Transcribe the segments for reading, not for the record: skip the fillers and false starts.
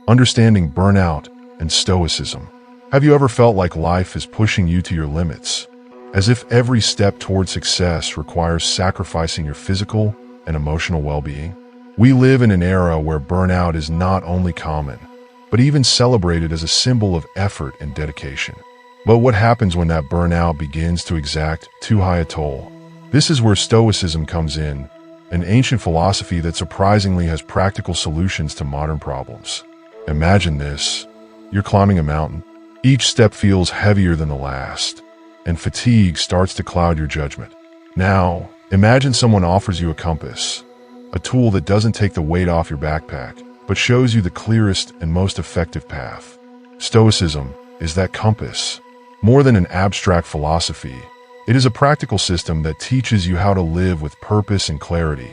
understanding burnout and stoicism. Have you ever felt like life is pushing you to your limits, as if every step toward success requires sacrificing your physical and emotional well-being? We live in an era where burnout is not only common, but even celebrated as a symbol of effort and dedication. But what happens when that burnout begins to exact too high a toll? This is where Stoicism comes in, an ancient philosophy that surprisingly has practical solutions to modern problems. Imagine this. You're climbing a mountain. Each step feels heavier than the last, and fatigue starts to cloud your judgment. Now, imagine someone offers you a compass, a tool that doesn't take the weight off your backpack, but shows you the clearest and most effective path. Stoicism is that compass. More than an abstract philosophy, it is a practical system that teaches you how to live with purpose and clarity,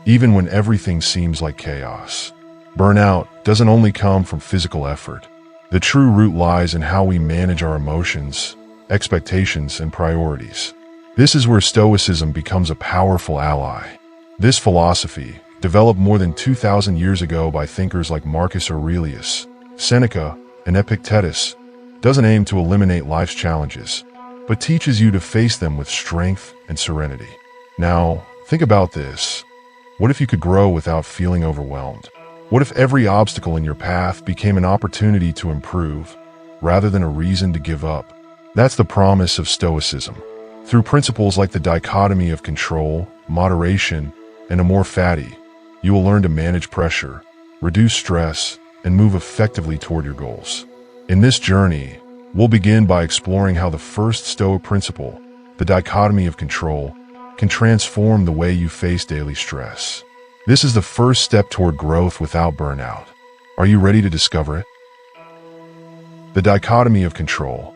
even when everything seems like chaos. Burnout doesn't only come from physical effort. The true root lies in how we manage our emotions, expectations, and priorities. This is where Stoicism becomes a powerful ally. This philosophy, developed more than 2,000 years ago by thinkers like Marcus Aurelius, Seneca, and Epictetus, doesn't aim to eliminate life's challenges, but teaches you to face them with strength and serenity. Now, think about this. What if you could grow without feeling overwhelmed? What if every obstacle in your path became an opportunity to improve, rather than a reason to give up? That's the promise of Stoicism. Through principles like the dichotomy of control, moderation, and Amor Fati, you will learn to manage pressure, reduce stress, and move effectively toward your goals. In this journey, we'll begin by exploring how the first Stoic principle, the dichotomy of control, can transform the way you face daily stress. This is the first step toward growth without burnout. Are you ready to discover it? The dichotomy of control,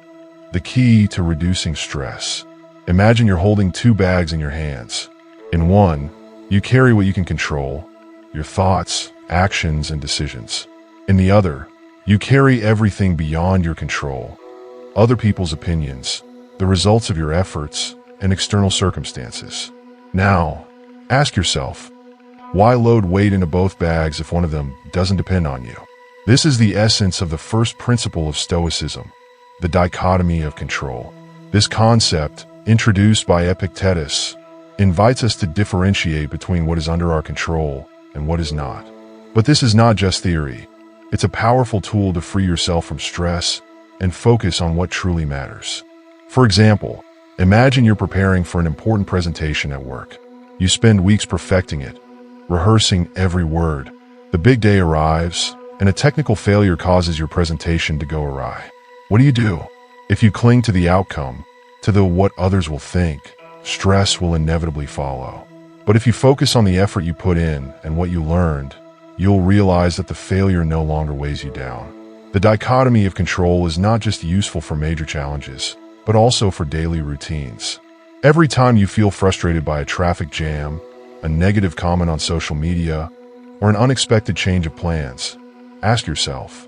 the key to reducing stress. Imagine you're holding two bags in your hands. In one, you carry what you can control, your thoughts, actions, and decisions. In the other, you carry everything beyond your control, other people's opinions, the results of your efforts, and external circumstances. Now, ask yourself, why load weight into both bags if one of them doesn't depend on you? This is the essence of the first principle of Stoicism, the dichotomy of control. This concept, introduced by Epictetus, invites us to differentiate between what is under our control and what is not. But this is not just theory. It's a powerful tool to free yourself from stress and focus on what truly matters. For example, imagine you're preparing for an important presentation at work. You spend weeks perfecting it, rehearsing every word. The big day arrives, and a technical failure causes your presentation to go awry. What do? If you cling to the outcome, to the what others will think, stress will inevitably follow. But if you focus on the effort you put in and what you learned, you'll realize that the failure no longer weighs you down. The dichotomy of control is not just useful for major challenges, but also for daily routines. Every time you feel frustrated by a traffic jam, a negative comment on social media, or an unexpected change of plans, ask yourself,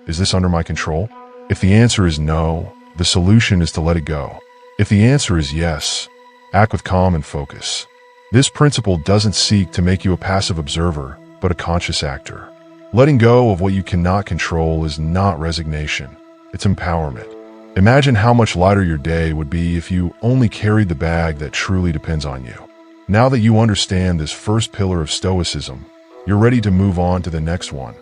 is this under my control? If the answer is no, the solution is to let it go. If the answer is yes, act with calm and focus. This principle doesn't seek to make you a passive observer, but a conscious actor. Letting go of what you cannot control is not resignation, it's empowerment. Imagine how much lighter your day would be if you only carried the bag that truly depends on you. Now that you understand this first pillar of Stoicism, you're ready to move on to the next one,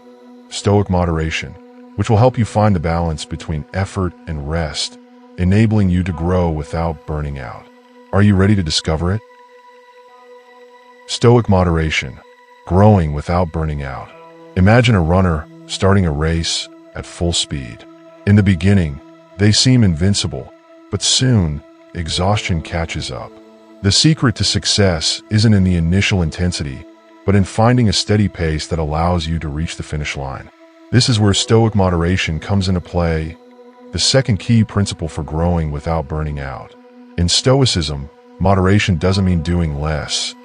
Stoic moderation, which will help you find the balance between effort and rest, enabling you to grow without burning out. Are you ready to discover it? Stoic moderation, growing without burning out. Imagine a runner starting a race at full speed. In the beginning, they seem invincible, but soon, exhaustion catches up. The secret to success isn't in the initial intensity, but in finding a steady pace that allows you to reach the finish line. This is where Stoic moderation comes into play, the second key principle for growing without burning out. In Stoicism, moderation doesn't mean doing less.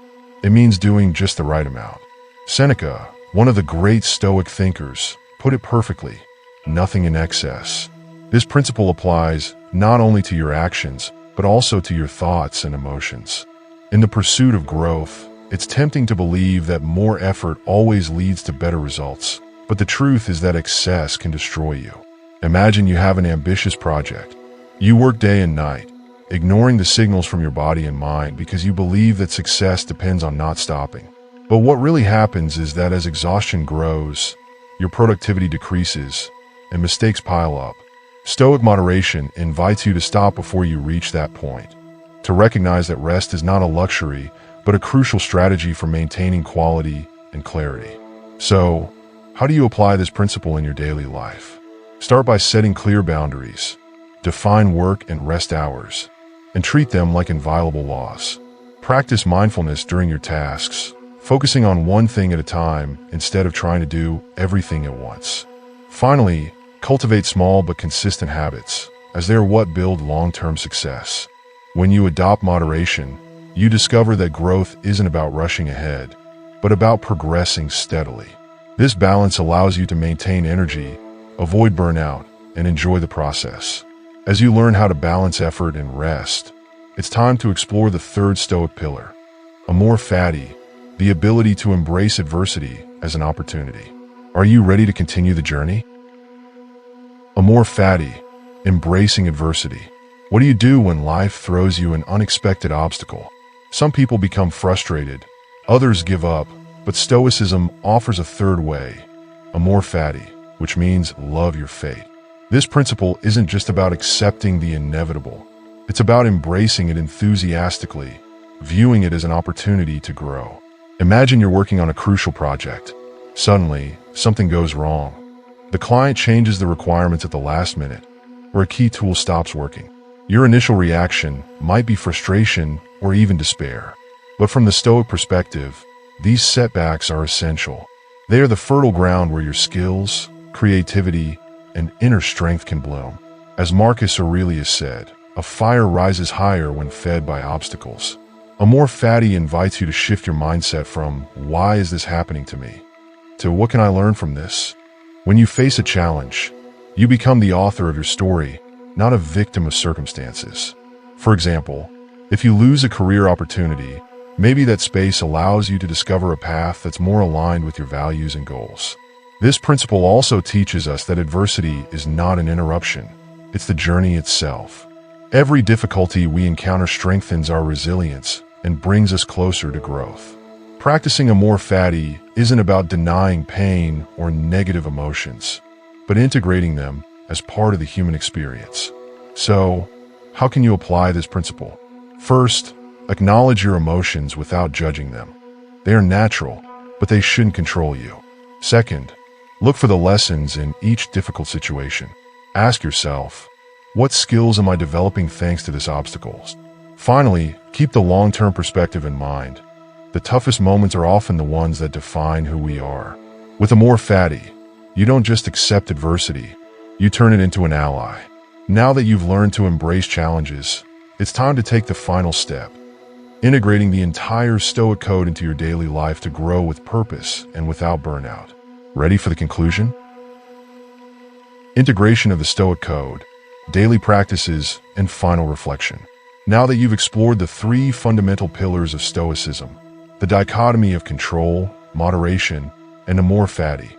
It means doing just the right amount. Seneca, one of the great Stoic thinkers, put it perfectly, nothing in excess. This principle applies not only to your actions, but also to your thoughts and emotions. In the pursuit of growth, it's tempting to believe that more effort always leads to better results. But the truth is that excess can destroy you. Imagine you have an ambitious project. You work day and night, ignoring the signals from your body and mind because you believe that success depends on not stopping. But what really happens is that as exhaustion grows, your productivity decreases, and mistakes pile up. Stoic moderation invites you to stop before you reach that point, to recognize that rest is not a luxury, but a crucial strategy for maintaining quality and clarity. So, how do you apply this principle in your daily life? Start by setting clear boundaries. Define work and rest hours, and treat them like inviolable laws. Practice mindfulness during your tasks, focusing on one thing at a time instead of trying to do everything at once. Finally, cultivate small but consistent habits, as they are what build long-term success. When you adopt moderation, you discover that growth isn't about rushing ahead, but about progressing steadily. This balance allows you to maintain energy, avoid burnout, and enjoy the process. As you learn how to balance effort and rest, it's time to explore the third Stoic pillar, Amor Fati, the ability to embrace adversity as an opportunity. Are you ready to continue the journey? Amor Fati, embracing adversity. What do you do when life throws you an unexpected obstacle? Some people become frustrated, others give up, but Stoicism offers a third way, Amor Fati, which means love your fate. This principle isn't just about accepting the inevitable. It's about embracing it enthusiastically, viewing it as an opportunity to grow. Imagine you're working on a crucial project. Suddenly, something goes wrong. The client changes the requirements at the last minute, or a key tool stops working. Your initial reaction might be frustration or even despair. But from the Stoic perspective, these setbacks are essential. They are the fertile ground where your skills, creativity, and inner strength can bloom. As Marcus Aurelius said, a fire rises higher when fed by obstacles. Amor Fati invites you to shift your mindset from, why is this happening to me, to what can I learn from this? When you face a challenge, you become the author of your story, not a victim of circumstances. For example, if you lose a career opportunity, maybe that space allows you to discover a path that's more aligned with your values and goals. This principle also teaches us that adversity is not an interruption, it's the journey itself. Every difficulty we encounter strengthens our resilience and brings us closer to growth. Practicing Amor Fati isn't about denying pain or negative emotions, but integrating them as part of the human experience. So, how can you apply this principle? First, acknowledge your emotions without judging them. They are natural, but they shouldn't control you. Second, look for the lessons in each difficult situation. Ask yourself, what skills am I developing thanks to this obstacle? Finally, keep the long-term perspective in mind. The toughest moments are often the ones that define who we are. With Amor Fati, you don't just accept adversity, you turn it into an ally. Now that you've learned to embrace challenges, it's time to take the final step, integrating the entire Stoic Code into your daily life to grow with purpose and without burnout. Ready for the conclusion? Integration of the Stoic Code, daily practices, and final reflection. Now that you've explored the three fundamental pillars of Stoicism, the dichotomy of control, moderation, and Amor Fati,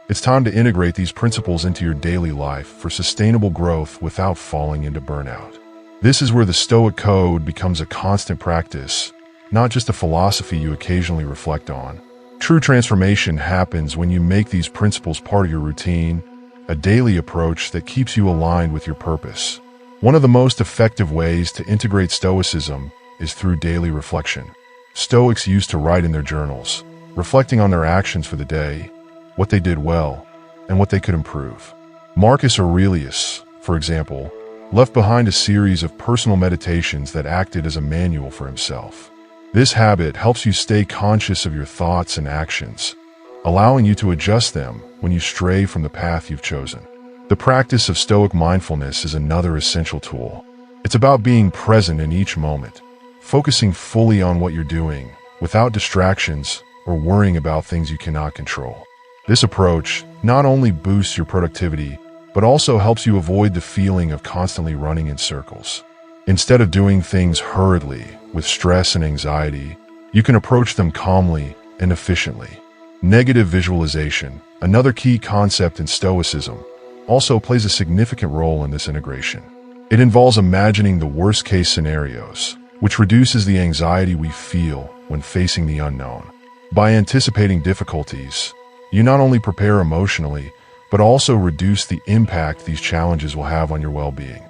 it's time to integrate these principles into your daily life for sustainable growth without falling into burnout. This is where the Stoic Code becomes a constant practice, not just a philosophy you occasionally reflect on. True transformation happens when you make these principles part of your routine, a daily approach that keeps you aligned with your purpose. One of the most effective ways to integrate Stoicism is through daily reflection. Stoics used to write in their journals, reflecting on their actions for the day, what they did well, and what they could improve. Marcus Aurelius, for example, left behind a series of personal meditations that acted as a manual for himself. This habit helps you stay conscious of your thoughts and actions, allowing you to adjust them when you stray from the path you've chosen. The practice of Stoic mindfulness is another essential tool. It's about being present in each moment, focusing fully on what you're doing, without distractions or worrying about things you cannot control. This approach not only boosts your productivity, but also helps you avoid the feeling of constantly running in circles. Instead of doing things hurriedly, with stress and anxiety, you can approach them calmly and efficiently. Negative visualization, Another key concept in Stoicism also plays a significant role in this integration. It involves imagining the worst-case scenarios, which reduces the anxiety we feel when facing the unknown. By anticipating difficulties, you not only prepare emotionally, but also reduce the impact these challenges will have on your well-being.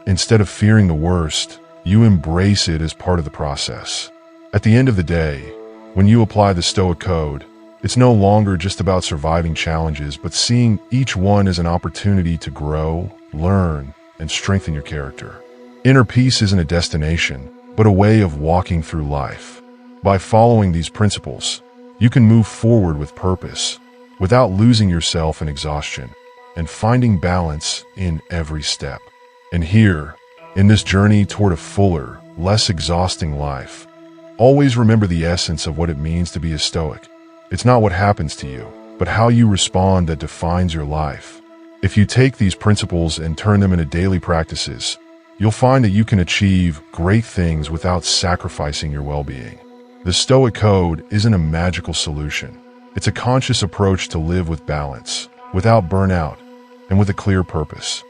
Instead of fearing the worst, you embrace it as part of the process. At the end of the day, when you apply the Stoic Code, it's no longer just about surviving challenges, but seeing each one as an opportunity to grow, learn, and strengthen your character. Inner peace isn't a destination, but a way of walking through life. By following these principles, you can move forward with purpose, without losing yourself in exhaustion, and finding balance in every step. And here, in this journey toward a fuller, less exhausting life, always remember the essence of what it means to be a Stoic. It's not what happens to you, but how you respond that defines your life. If you take these principles and turn them into daily practices, you'll find that you can achieve great things without sacrificing your well-being. The Stoic Code isn't a magical solution. It's a conscious approach to live with balance, without burnout, and with a clear purpose.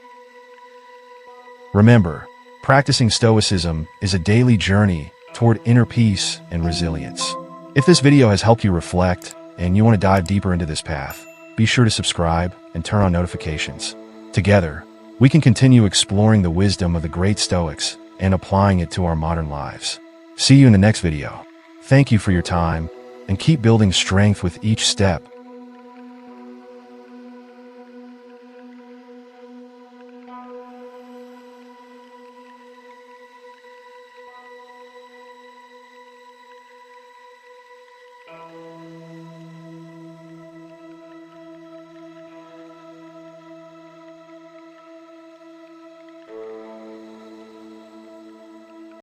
Remember, practicing Stoicism is a daily journey toward inner peace and resilience. If this video has helped you reflect and you want to dive deeper into this path, be sure to subscribe and turn on notifications. Together, we can continue exploring the wisdom of the great Stoics and applying it to our modern lives. See you in the next video. Thank you for your time, and keep building strength with each step